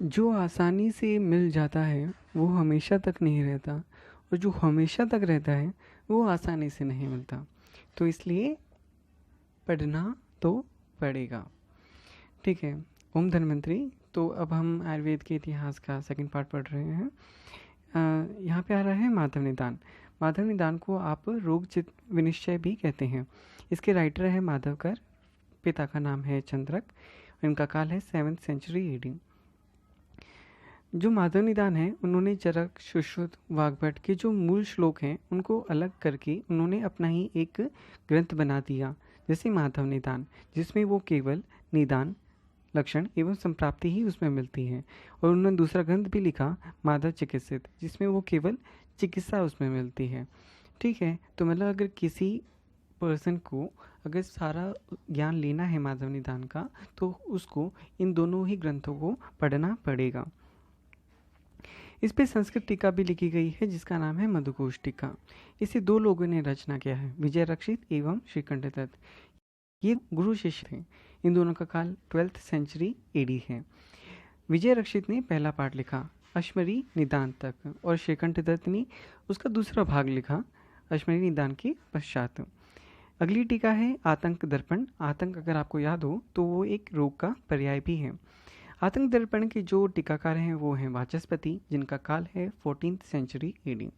जो आसानी से मिल जाता है वो हमेशा तक नहीं रहता, और जो हमेशा तक रहता है वो आसानी से नहीं मिलता। तो इसलिए पढ़ना तो पड़ेगा। ठीक है। ओम धन्वंतरी। तो अब हम आयुर्वेद के इतिहास का सेकंड पार्ट पढ़ रहे हैं। यहाँ पे आ रहा है माधव निदान। माधव निदान को आप रोग चित विनिश्चय भी कहते हैं। इसके राइटर है माधवकर, पिता का नाम है चंद्रक, इनका काल है 7th सेंचुरी एडी। जो माधव निदान है उन्होंने चरक, सुश्रुत, वाग्भट के जो मूल श्लोक हैं उनको अलग करके उन्होंने अपना ही एक ग्रंथ बना दिया, जैसे माधव निदान, जिसमें वो केवल निदान, लक्षण एवं संप्राप्ति ही उसमें मिलती है। और उन्होंने दूसरा ग्रंथ भी लिखा माधव चिकित्सित, जिसमें वो केवल चिकित्सा उसमें मिलती है। ठीक है। तो मतलब अगर किसी पर्सन को अगर सारा ज्ञान लेना है माधव निदान का, तो उसको इन दोनों ही ग्रंथों को पढ़ना पड़ेगा। इस पे संस्कृत टीका भी लिखी गई है जिसका नाम है मधुकोश टीका। इसे दो लोगों ने रचना किया है, विजय रक्षित एवं श्रीकंठ दत्त। ये गुरु शिष्य थे। इन दोनों का काल 12th सेंचुरी एडी है। विजय रक्षित ने पहला पार्ट लिखा अश्मरी निदान तक, और श्रीकंठ दत्त ने उसका दूसरा भाग लिखा अश्मरी निदान के पश्चात। अगली टीका है आतंक दर्पण। आतंक अगर आपको याद हो तो वो एक रोग का पर्याय भी है। आतंक दर्पण के जो टीकाकार हैं वो हैं वाचस्पति, जिनका काल है 14th सेंचुरी एडी।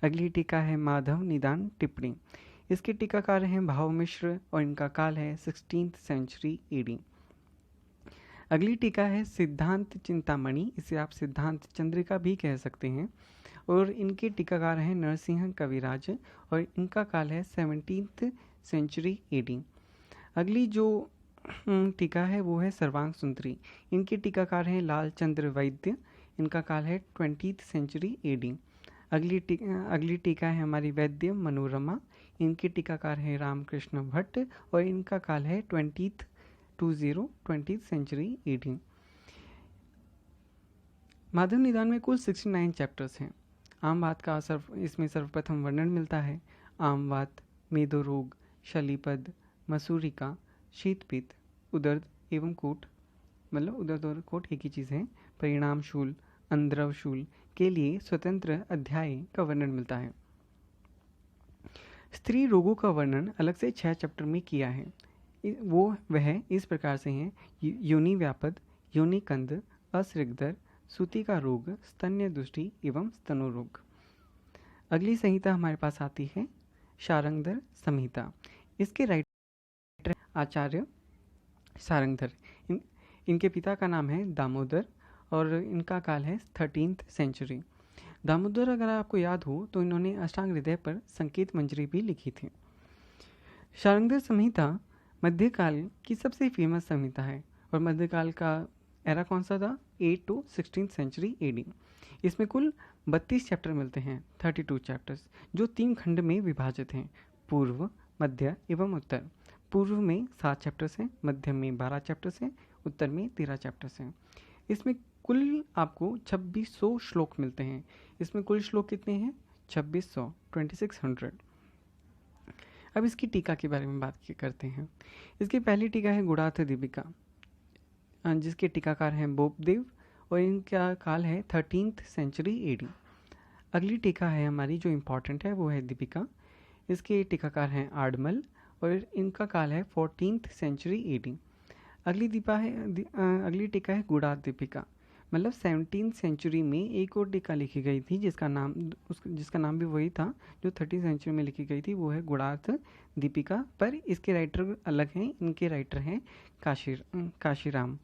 अगली टीका है माधव निदान टिप्पणी। इसके टीकाकार हैं भाव मिश्र और इनका काल है 16th सेंचुरी एडी। अगली टीका है सिद्धांत चिंतामणि, इसे आप सिद्धांत चंद्रिका भी कह सकते हैं, और इनके टीकाकार हैं नरसिंह कविराज और इनका काल है 17th सेंचुरी एडी। अगली जो टीका है वो है सर्वांग सुंदरी। इनके टीकाकार हैं लाल चंद्र वैद्य, इनका काल है 20th सेंचुरी एडी। अगली टीका है हमारी वैद्य मनोरमा। इनके टीकाकार हैं रामकृष्ण भट्ट और इनका काल है 20th सेंचुरी एडी। माधव निदान में कुल 69 चैप्टर्स हैं। आम वात का इसमें सर्वप्रथम वर्णन मिलता है। आम वात, मेदो रोग, शलीपद, मसूरिका, शीतपित्त, उदर्द एवं कोट, मतलब उदर्द और कोट एक ही चीज़ है, परिणाम शूल, अंद्रव शूल के लिए स्वतंत्र अध्याय का वर्णन मिलता है। स्त्री रोगों का वर्णन अलग से 6 चैप्टर में किया है। वह इस प्रकार से हैं: योनि व्यापद, योनि कंद, असृगदर, सूती का रोग, स्तन्य दुष्टि एवं स्तनोरोग। अगली संहिता हमारे पास आती है शारंगधर संहिता। इसके राइटर आचार्य सारंगधर। इनके पिता का नाम है दामोदर और इनका काल है 13th सेंचुरी। दामोदर अगर आपको याद हो तो इन्होंने अष्टांग हृदय पर संकेत मंजरी भी लिखी थी। शारंगधर संहिता मध्यकाल की सबसे फेमस संहिता है और मध्यकाल का एरा कौन सा था? 8 to 16th सेंचुरी एडी। इसमें कुल 32 चैप्टर मिलते हैं, 32 चैप्टर्स, जो 3 खंड में विभाजित हैं, पूर्व, मध्य एवं उत्तर। पूर्व में 7 चैप्टर्स हैं, मध्य में 12 चैप्टर्स हैं, उत्तर में 13 चैप्टर्स हैं। इसमें कुल आपको 2600 श्लोक मिलते हैं। इसमें कुल श्लोक कितने हैं? 2600, 2600। अब इसकी टीका के बारे में बात करते हैं। इसकी पहली टीका है गुणार्थ दीपिका, जिसके टीकाकार हैं बोपदेव और इनका काल है 13th सेंचुरी एडी। अगली टीका है हमारी जो इम्पॉर्टेंट है वो है दीपिका। इसके टीकाकार हैं आडमल और इनका काल है 14th सेंचुरी एडी। अगली टीका है गुणार्थ दीपिका, मतलब 17th सेंचुरी में एक और टीका लिखी गई थी जिसका नाम भी वही था जो 13th सेंचुरी में लिखी गई थी, वो है गुणार्थ दीपिका, पर इसके राइटर अलग हैं। इनके राइटर हैं काशीराम।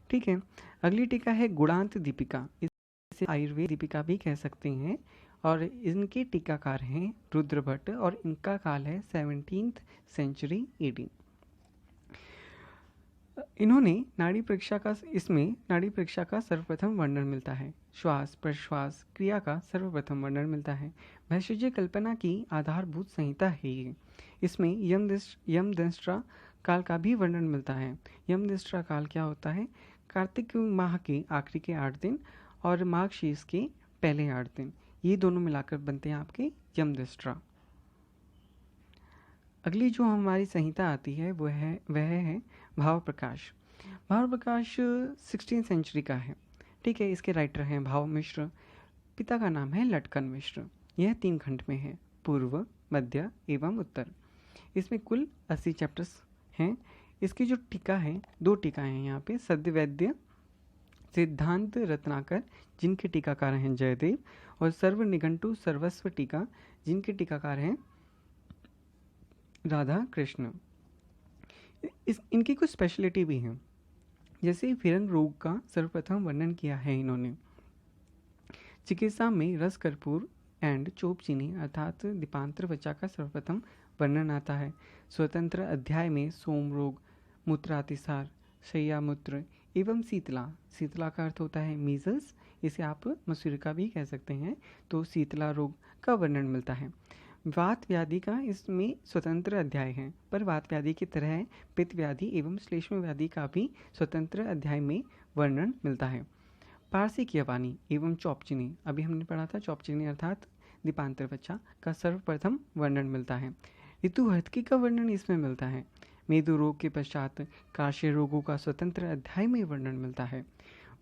ठीक है। अगली टीका है गुणांत दीपिका, इसे आयुर्वेद दीपिका भी कह सकते हैं, और इनके टीकाकार हैं रुद्र भट्ट और इनका काल है 17th सेंचुरी एडी। इसमें नाड़ी परीक्षा का सर्वप्रथम वर्णन मिलता है। श्वास प्रश्वास क्रिया का सर्वप्रथम वर्णन मिलता है। भैषज्य कल्पना की आधारभूत संहिता है ये। इसमें यमदंष्ट्रा काल का भी वर्णन मिलता है। यमदंष्ट्रा काल क्या होता है? कार्तिक माह के आखिरी के 8 दिन और माघ शीर्ष के पहले 8 दिन, ये दोनों मिलाकर बनते हैं आपके यमदंष्ट्रा। अगली जो हमारी संहिता आती है वह है भाव प्रकाश। भाव प्रकाश 16th सेंचुरी का है। ठीक है। इसके राइटर हैं भाव मिश्र, पिता का नाम है लटकन मिश्र। यह 3 खंड में है, पूर्व, मध्य एवं उत्तर। इसमें कुल 80 चैप्टर्स हैं। इसकी जो टीका है, 2 टीका हैं यहाँ पे, सद्यवैद्य सिद्धांत रत्नाकर जिनके टीकाकार हैं जयदेव, और सर्व निघंटु सर्वस्व टीका जिनके टीकाकार हैं राधा कृष्ण। इनकी कुछ स्पेशलिटी भी हैं, जैसे फिरंग रोग का सर्वप्रथम वर्णन किया है इन्होंने। चिकित्सा में रस कर्पूर एंड चोप चीनी अर्थात दीपांतर वचा का सर्वप्रथम वर्णन आता है। स्वतंत्र अध्याय में सोम रोग, मूत्रातिसार, शैया मूत्र एवं शीतला, शीतला का अर्थ होता है मीजल्स, इसे आप मसूरिका भी कह सकते हैं, तो शीतला रोग का वर्णन मिलता है। वात व्याधि का इसमें स्वतंत्र अध्याय है, पर वात व्याधि की तरह पित्त व्याधि एवं श्लेष्म व्याधि का भी स्वतंत्र अध्याय में वर्णन मिलता है। पारसी की वाणी एवं चौपचीनी, अभी हमने पढ़ा था चौपचीनी अर्थात दीपांतर वचा का सर्वप्रथम वर्णन मिलता है। ऋतु हथकी का वर्णन इसमें मिलता है। मेदु रोग के पश्चात काश्य रोगों का स्वतंत्र अध्याय में वर्णन मिलता है।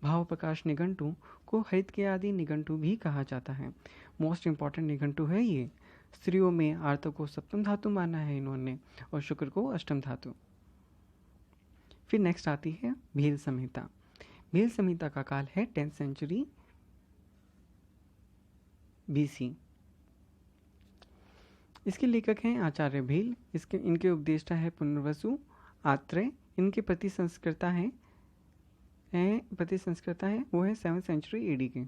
भाव प्रकाश निघंटु को हरित के आदि निघंटु भी कहा जाता है। मोस्ट इंपॉर्टेंट निघंटु है ये। स्त्रियों में आर्त को सप्तम धातु माना है इन्होंने और शुक्र को अष्टम धातु। फिर नेक्स्ट आती है भील संहिता। भील संहिता का काल है 10th सेंचुरी BC। इसके लेखक हैं आचार्य भील। इनके उपदेष्टा है पुनर्वसु आत्रेय। इनके प्रति संस्कृता है वो है 7th सेंचुरी AD के।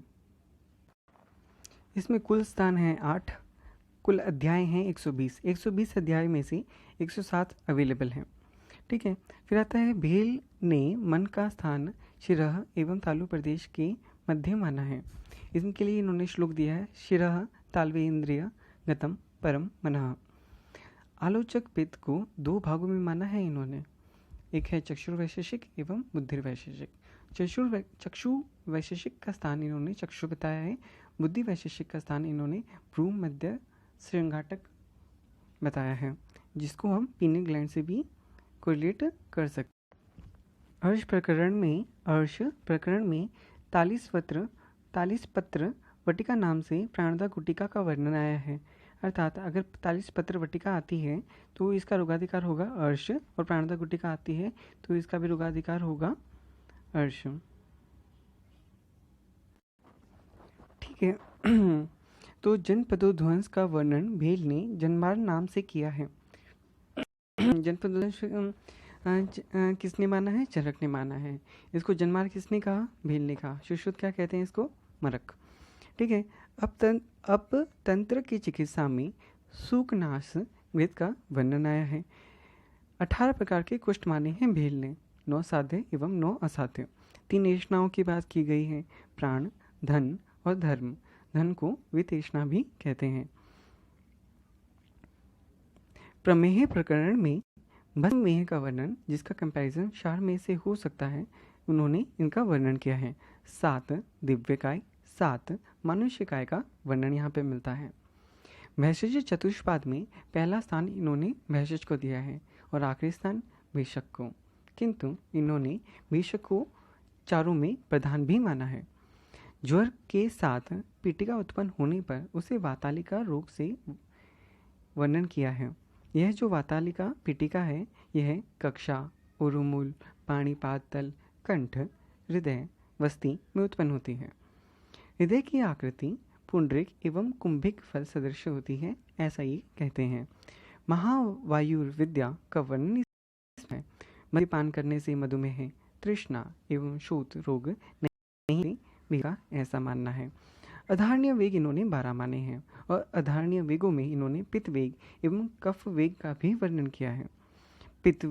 इसमें कुल स्थान है 8, कुल अध्याय हैं 120 अध्याय में से 107 अवेलेबल हैं। ठीक है। फिर आता है भील ने मन का स्थान शिरह एवं तालु प्रदेश के मध्य माना है। इनके लिए इन्होंने श्लोक दिया है, शिरह तालवे इंद्रिय गतम परम मनः। आलोचक पित्त को 2 भागों में माना है इन्होंने, एक है चक्षुर्वैशेषिक एवं बुद्धिर्वैशेषिक। चक्षु वैशेषिक का स्थान इन्होंने चक्षु बताया है, बुद्धि वैशेषिक का स्थान इन्होंने भ्रू मध्य श्रृंगाटक बताया है, जिसको हम पीने ग्लैंड से भी कोरिलेट कर सकते। अर्श प्रकरण में 43 पत्र वटिका नाम से प्राणदा गुटिका का वर्णन आया है। अर्थात अगर 43 पत्र वटिका आती है तो इसका रोगाधिकार होगा अर्श, और प्राणदा गुटिका आती है तो इसका भी रोगाधिकार होगा अर्श। ठीक है। तो जनपदोध्वंस का वर्णन भील ने जनमार नाम से किया है। जनपदोध्वंस किसने माना है? चरक ने माना है। इसको जनमार किसने कहा? भील ने कहा। सुश्रुत क्या कहते हैं इसको? मरक। ठीक है। अब तंत्र की चिकित्सा में सूकनाश मृत का वर्णन आया है। 18 प्रकार के कुष्ठ माने हैं भील ने, 9 साध्य एवं 9 असाध्य। 3 तृष्णाओं की बात की गई है, प्राण, धन और धर्म। धन को वितृष्णा भी कहते हैं। प्रमेह प्रकरण में भस्मेह का वर्णन, जिसका कंपैरिजन क्षारमेह से हो सकता है, उन्होंने इनका वर्णन किया है। 7 दिव्यकाय, 7 मनुष्यकाय का वर्णन यहाँ पे मिलता है। भैषज चतुष्पाद में पहला स्थान इन्होंने भैषज को दिया है और आखिरी स्थान भीषक को, किंतु इन्होंने भीषक को चारों में प्रधान भी माना है। ज्वर के साथ पीटिका उत्पन्न होने पर उसे वातालिका रोग से वर्णन किया है। यह जो वातालिका पीटिका है, यह कक्षा, उरुमूल, पाणिपाद तल, कंठ, हृदय, वस्ती में उत्पन्न होती है। हृदय की आकृति पुंडरिक एवं कुंभिक फल सदृश होती है, ऐसा ही कहते हैं। महावायुर्विद्या का वर्णन इसमें मद्यपान करने से मधुमेह, तृष्णा एवं शोथ रोग नहीं का ऐसा मानना है। अधारण्य वेग इन्होंने 12 माने हैं और अधारण्य वेगों में इन्होंने पित्त वेग एवं कफ वेग का भी वर्णन किया है। पित्त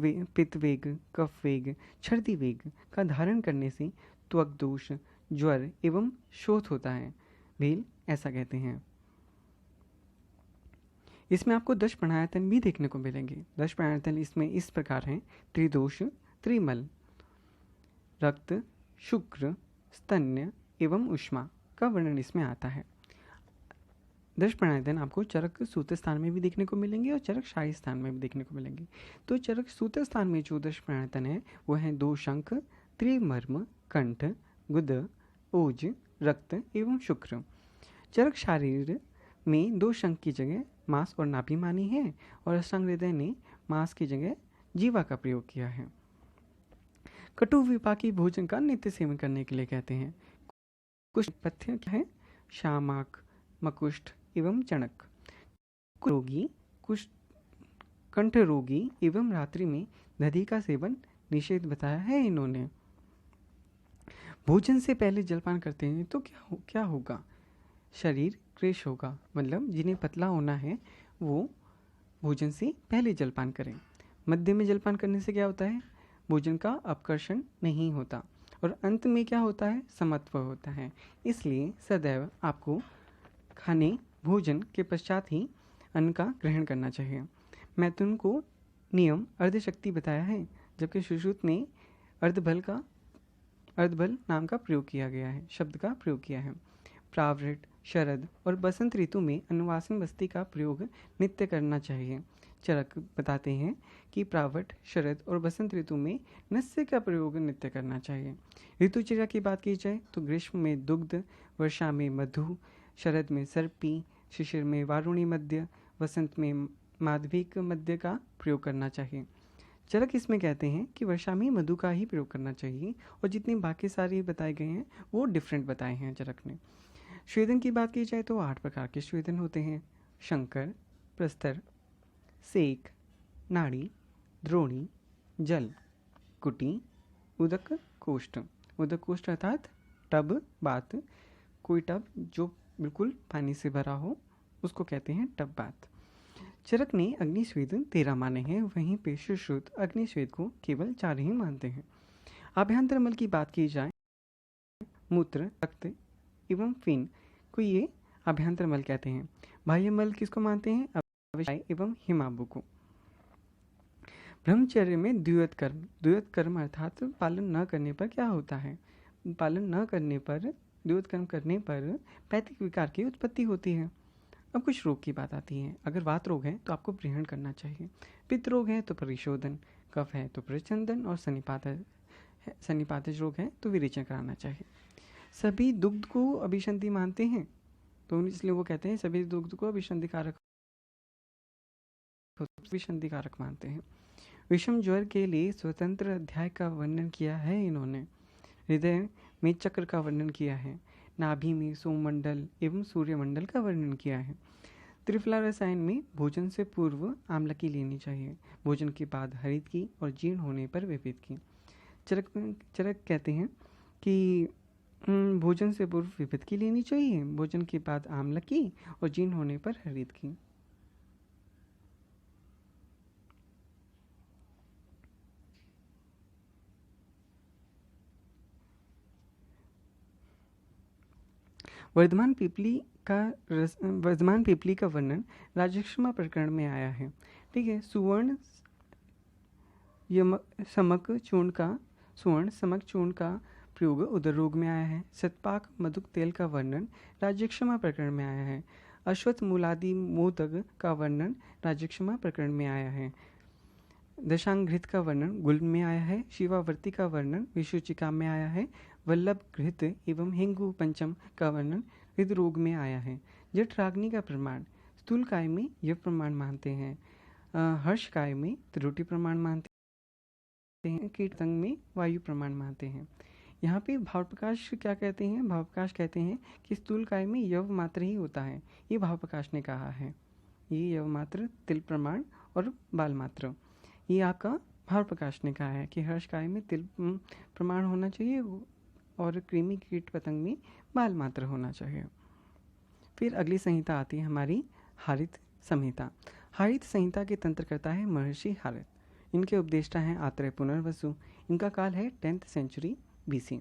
वेग, कफ वेग, छर्दी वेग का धारण करने से त्वक दोष, ज्वर एवं शोथ होता है, भील ऐसा कहते हैं। इसमें आपको 10 प्राणायातन भी देखने को मिलेंगे। 10 प्राणायातन इसमें इस प्रकार हैं: त्रिदोष, त्रिमल, रक्त, शुक्र, स्तन्य एवं उष्मा का वर्णन इसमें आता है। 10 प्राणायातन आपको चरक सूत्र स्थान में भी देखने को मिलेंगे और चरक शाही स्थान में भी देखने को मिलेंगे। तो चरक सूत्र स्थान में जो 10 प्राणायातन है वो हैं 2 शंख, त्रिमर्म, कंठ, गुद, ओज, रक्त एवं शुक्र। चरक शरीर में 2 शंख की जगह मांस और नाभि मानी है और अष्टांग हृदय ने मांस की जगह जीवा का प्रयोग किया है। कटु विपाकी भोजन का नित्य सेवन करने के लिए कहते हैं। कुछ पथ्य क्या है? शामाक, मकुष्ठ एवं चणक। रोगी, कुछ कंठ रोगी एवं रात्रि में दधी का सेवन निषेध बताया है इन्होंने। भोजन से पहले जलपान करते हैं तो क्या होगा? शरीर क्लेश होगा, मतलब जिन्हें पतला होना है वो भोजन से पहले जलपान करें। मध्य में जलपान करने से क्या होता है? भोजन का अपकर्षण नहीं होता और अंत में क्या होता है? समत्व होता है। इसलिए सदैव आपको खाने भोजन के पश्चात ही अन्न का ग्रहण करना चाहिए। मैथुन को नियम अर्धशक्ति बताया है, जबकि सुश्रुत ने अर्धबल नाम का प्रयोग किया गया है, शब्द का प्रयोग किया है। प्रावृट, शरद और बसंत ऋतु में अनुवासन बस्ती का प्रयोग नित्य करना चाहिए। चरक बताते हैं कि प्रावट, शरद और बसंत ऋतु में नस्य का प्रयोग नित्य करना चाहिए। ऋतुचर्या की बात की जाए तो ग्रीष्म में दुग्ध, वर्षा में मधु, शरद में सर्पी, शिशिर में वारुणी मध्य, वसंत में माधविक मध्य का प्रयोग करना चाहिए। चरक इसमें कहते हैं कि वर्षा में मधु का ही प्रयोग करना चाहिए और जितने बाकी सारे बताए गए हैं वो डिफरेंट बताए हैं चरक ने। स्वेदन की बात की जाए तो 8 प्रकार के स्वेदन होते हैं। शंकर, प्रस्तर, सेक, नाड़ी, द्रोणी, जल, कुटी, उदक कोष्ठ। उदक कोष्ठ अर्थात टब, बात। कोई टब जो बिल्कुल पानी से भरा हो उसको कहते हैं टब बात। चरक ने अग्निस्वेद 13 माने हैं, वहीं पे सुश्रुत अग्निस्वेद को केवल 4 ही मानते हैं। आभ्यंतर मल की बात की जाए, मूत्र, रक्त एवं फिन को ये आभ्यंतर मल कहते हैं। बाह्य मल किसको मानते हैं? अविशाय एवं हिमाबु को। ब्रह्मचर्य में द्वैत कर्म अर्थात पालन न करने पर क्या होता है? पालन न करने पर, द्वैत कर्म करने पर पैतृक विकार की उत्पत्ति होती है। अब कुछ रोग की बात आती है। अगर वात रोग है तो आपको ग्रहण करना चाहिए, पित्त रोग है तो परिशोधन, कफ है तो प्रचंदन और सन्निपातज रोग है तो विरेचन कराना चाहिए। सभी दुग्ध को अभिसंधि मानते हैं तो इसलिए वो कहते हैं सभी दुग्ध को अभिसंधिकारक मानते हैं। विषम ज्वर के लिए स्वतंत्र अध्याय का वर्णन किया है इन्होंने। हृदय में चक्र का वर्णन किया है। नाभि में सोममंडल एवं सूर्यमंडल का वर्णन किया है। त्रिफला रसायन में भोजन से पूर्व आमलकी लेनी चाहिए, भोजन के बाद हरित की और जीर्ण होने पर विपित की। चरक कहते हैं कि भोजन से पूर्व विपित की लेनी चाहिए, भोजन के बाद आमलकी और जीर्ण होने पर हरित की। वर्धमान पीपली का वर्णन राजक्षमा प्रकरण में आया है। ठीक है। सुवर्ण समक चूर्ण का प्रयोग उदर रोग में आया है। सतपाक मधुक तेल का वर्णन राजक्षमा प्रकरण में आया है। अश्वत्थ मूलादि मोदक का वर्णन राजक्षमा प्रकरण में आया है। दशांघृत का वर्णन गुल्म में आया है। शिवावर्ती का वर्णन विशुचिका में आया है। वल्लभ घृत एवं हिंगु पंचम का वर्णन हृदय रोग में आया है। जठराग्नि का प्रमाण स्थूल काय में यव प्रमाण मानते हैं, हर्ष काय में त्रुटि प्रमाण मानते हैं, कीटतंग में वायु प्रमाण मानते हैं। यहाँ पे भाव प्रकाश क्या कहते हैं? भाव प्रकाश कहते हैं कि स्थूल काय में यव मात्र ही होता है, ये भाव प्रकाश ने कहा है। ये यव मात्र, तिल प्रमाण और बाल मात्र, ये आपका भाव प्रकाश ने कहा है कि हर्ष काय में तिल प्रमाण होना चाहिए और कृमि कीट पतंग में बाल मात्र होना चाहिए। फिर अगली संहिता आती है हमारी हारित संहिता। हारित संहिता के तंत्रकर्ता है महर्षि हारित। इनके उपदेष्टा हैं आत्रेय पुनर्वसु। इनका काल है 10th सेंचुरी BC।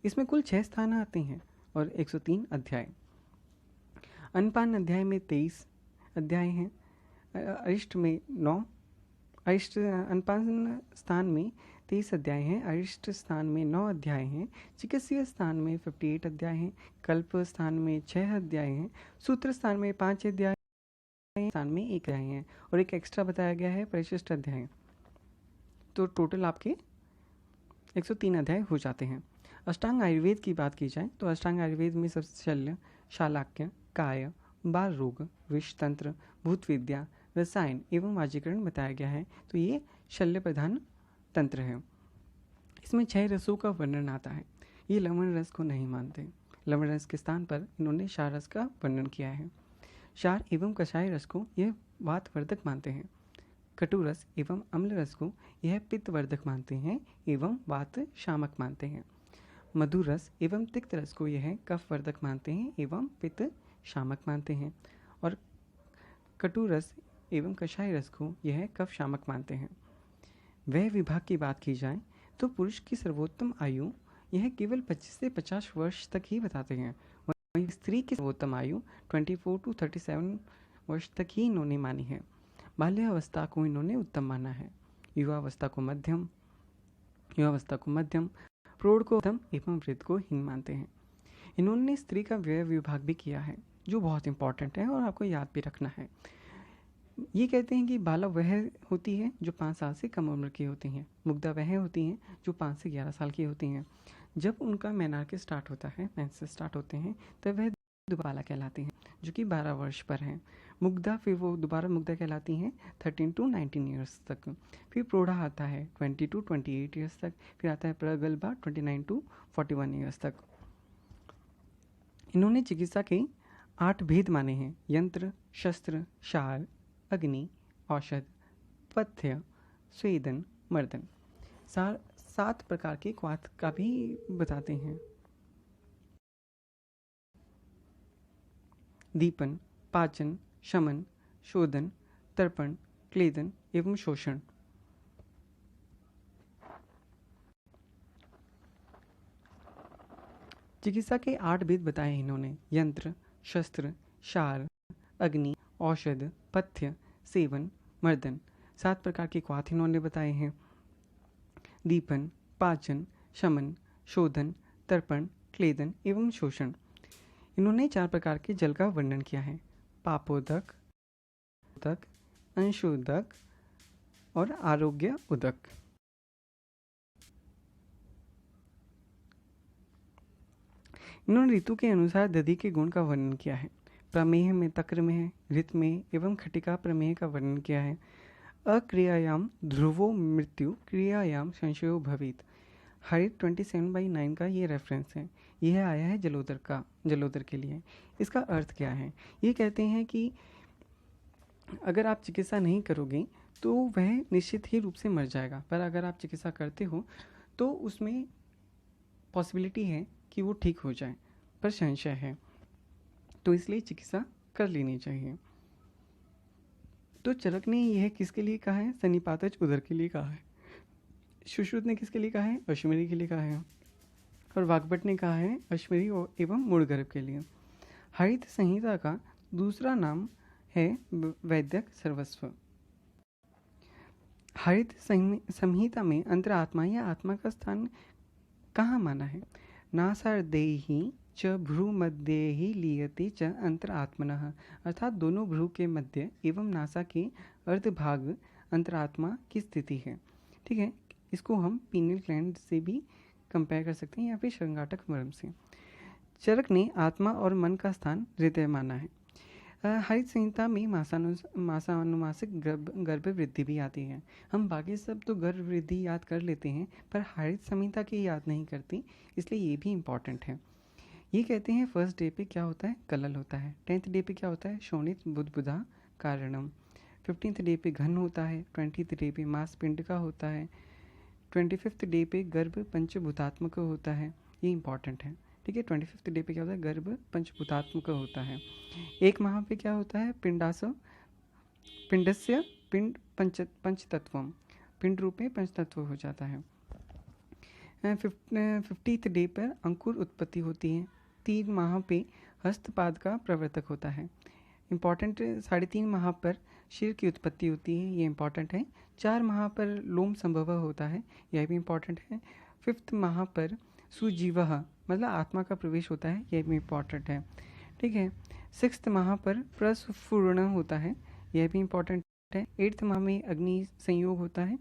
इसमें कुल 6 स्थान आते हैं और 103 अध्याय। अन्नपान अध्याय में 23 अध्याय हैं। अरिष्ट में 9, अरिष्ट अन्नपान स्थान में 23 अध्याय हैं। अरिष्ट स्थान में 9 अध्याय हैं। चिकित्सीय स्थान में 58 अध्याय हैं। कल्प स्थान में 6 अध्याय हैं। सूत्र स्थान में 5 अध्याय, स्थान में 1 अध्याय हैं और एक एक्स्ट्रा बताया गया है परिशिष्ट अध्याय। तो टोटल आपके 103 अध्याय हो जाते हैं। अष्टांग आयुर्वेद की बात की जाए तो अष्टांग आयुर्वेद में सबसे शल्य, शालाक्य, काय, बाल रोग, विष तंत्र, भूत विद्या, रसायन एवं वाजीकरण बताया गया है। तो ये शल्य प्रधान तंत्र है। इसमें 6 रसों का वर्णन आता है। ये लवण रस को नहीं मानते। लवण रस के स्थान पर इन्होंने क्षार रस का वर्णन किया है। क्षार एवं कषाय रस को यह वातवर्धक मानते हैं। कटु रस एवं अम्ल रस को यह पित्तवर्धक मानते हैं एवं वात शामक मानते हैं। मधुर रस एवं तिक्त रस को यह कफवर्धक मानते हैं एवं पित्त शामक मानते हैं। और कटु रस एवं कषाय रस को यह कफ शामक मानते हैं। वह विभाग की बात की जाए तो पुरुष की सर्वोत्तम आयु यह केवल 25 से 50 वर्ष तक ही बताते हैं। वहीं स्त्री की सर्वोत्तम आयु 24 टू 37 वर्ष तक ही इन्होंने मानी है। बाल्यावस्था को इन्होंने उत्तम माना है। युवावस्था को मध्यम, प्रौढ़ को मध्यम एवं वृद्ध को हीन मानते हैं। इन्होंने स्त्री का व्यय विभाग भी किया है, जो बहुत इंपॉर्टेंट है और आपको याद भी रखना है। ये कहते हैं कि बाला वह होती है जो 5 साल से कम उम्र की होती हैं। मुग्धा वह होती हैं जो 5 से 11 साल की होती हैं। जब उनका मेनार्के स्टार्ट होता है, मेंसेस स्टार्ट होते हैं, तब वह दोबारा कहलाती हैं, जो कि 12 वर्ष पर हैं। मुग्धा फिर वो दोबारा मुग्धा कहलाती हैं 13 टू 19 ईयर्स तक। फिर प्रौढ़ा आता है 20 टू 28 ईयर्स तक। फिर आता है प्रगल्भा 29 टू 41 ईयर्स तक। इन्होंने चिकित्सा के 8 भेद माने हैं: यंत्र, शस्त्र, शार, अग्नि, औषध, पथ्य, स्वेदन, मर्दन। 7 प्रकार के क्वाथ का भी बताते हैं: दीपन, पाचन, शमन, शोधन, तर्पण, क्लेदन एवं शोषण। चिकित्सा के 8 भेद बताए इन्होंने: यंत्र, शस्त्र, शार, अग्नि, औषध, पथ्य, सेवन, मर्दन। 7 प्रकार के क्वाथ इन्होंने बताए हैं: दीपन, पाचन, शमन, शोधन, तर्पण, क्लेदन एवं शोषण। इन्होंने 4 प्रकार के जल का वर्णन किया है: पापोदक, अंशोदक और आरोग्य उदक। इन्होंने ऋतु के अनुसार दधि के गुण का वर्णन किया है। प्रमेह में तक्र में, ऋत में एवं खटिका प्रमेह का वर्णन किया है। अक्रियायाम ध्रुवो मृत्यु, क्रियायाम संशयो भवेत्। हरित 27/9 का ये रेफरेंस है। यह आया है जलोदर के लिए। इसका अर्थ क्या है? ये कहते हैं कि अगर आप चिकित्सा नहीं करोगे तो वह निश्चित ही रूप से मर जाएगा, पर अगर आप चिकित्सा करते हो तो उसमें पॉसिबिलिटी है कि वो ठीक हो जाए, पर संशय है, तो इसलिए चिकित्सा कर लेनी चाहिए। तो चरक ने यह किसके लिए कहा है? सन्निपातज उदर के लिए कहा है। सुश्रुत ने किसके लिए कहा है? अश्वमेरी के लिए कहा है। और वाग्भट ने कहा है अश्वमेरी एवं मूढ़गर्भ के लिए। हरित संहिता का दूसरा नाम है वैद्यक सर्वस्व। हरित संहिता में अंतरात्मा या आत्मा का स्थान कहाँ माना है? नासार्धेहि च भ्रूमध्येहि लीयते च अंतरात्मनः, अर्थात दोनों भ्रू के मध्य एवं नासा के अर्धभाग अंतरात्मा की स्थिति है। ठीक है, इसको हम पीनियल ग्लैंड से भी कंपेयर कर सकते हैं या फिर श्रृंगाटक मर्म से। चरक ने आत्मा और मन का स्थान हृदय माना है। हरित संहिता में मासानुमासिक गर्भ वृद्धि भी आती है। हम बाकी सब तो गर्भ वृद्धि याद कर लेते हैं, पर हरित संहिता की याद नहीं करती, इसलिए ये भी इम्पॉर्टेंट है। ये कहते हैं फर्स्ट डे पे क्या होता है? कलल होता है। 10th डे पे क्या होता है? शोणित बुधबुधा कारणम। 15th डे पे घन होता है। 20th डे पे मांस पिंड का होता है। 25th डे पे गर्भ पंचभूतात्मक होता है। ये इंपॉर्टेंट है। ठीक है, 25th डे पे क्या होता है? गर्भ पंचभूतात्मक होता है। 1 माह पे क्या होता है? पिंडस्य पिंड पंचतत्वम, पिंड रूप में पंचतत्व हो जाता है। 50th डे पर अंकुर उत्पत्ति होती है। 3 माह पे हस्तपाद का प्रवर्तक होता है। इम्पॉर्टेंट 3.5 माह पर शिर की उत्पत्ति होती है, ये इंपॉर्टेंट है। 4 माह पर लोम संभव होता है, यह भी इम्पॉर्टेंट है। 5th माह पर सुजीवः मतलब आत्मा का प्रवेश होता है, यह भी इम्पॉर्टेंट है। ठीक है, 6th माह पर प्रस्फुरण होता है, यह भी इम्पॉर्टेंट है। 8th माह में अग्नि संयोग होता है,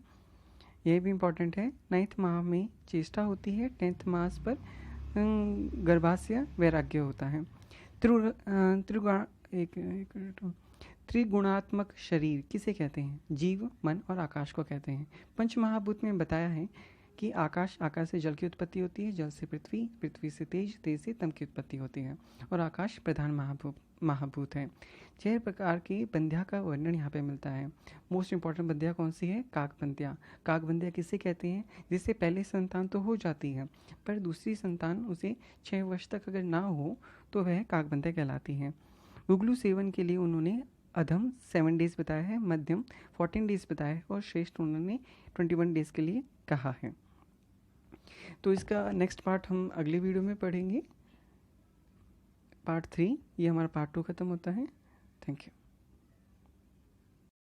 यह भी इम्पॉर्टेंट है। 9th माह में चेष्टा होती है। 10th मास पर गर्भास्य वैराग्य होता है। त्रिगुण एक मिनट। त्रिगुणात्मक शरीर किसे कहते हैं? जीव, मन और आकाश को कहते हैं। पंचमहाभूत में बताया है कि आकाश से जल की उत्पत्ति होती है, जल से पृथ्वी, पृथ्वी से तेज, तेज से तम की उत्पत्ति होती है, और आकाश प्रधान महाभूत है। 6 प्रकार की बंध्या का वर्णन यहाँ पे मिलता है। मोस्ट इंपॉर्टेंट बंध्या कौन सी है? काकबंध्या। काकबंध्या किसे कहते हैं? जिससे पहले संतान तो हो जाती है, पर दूसरी संतान उसे 6 वर्ष तक अगर ना हो तो वह काकबंध्या कहलाती है। गुगलू सेवन के लिए उन्होंने अधम 7 डेज बताया है, मध्यम 14 डेज बताया है, और श्रेष्ठ उन्होंने 21 डेज के लिए कहा है। तो इसका नेक्स्ट पार्ट हम अगले वीडियो में पढ़ेंगे, पार्ट 3। ये हमारा पार्ट 2 खत्म होता है। Thank you.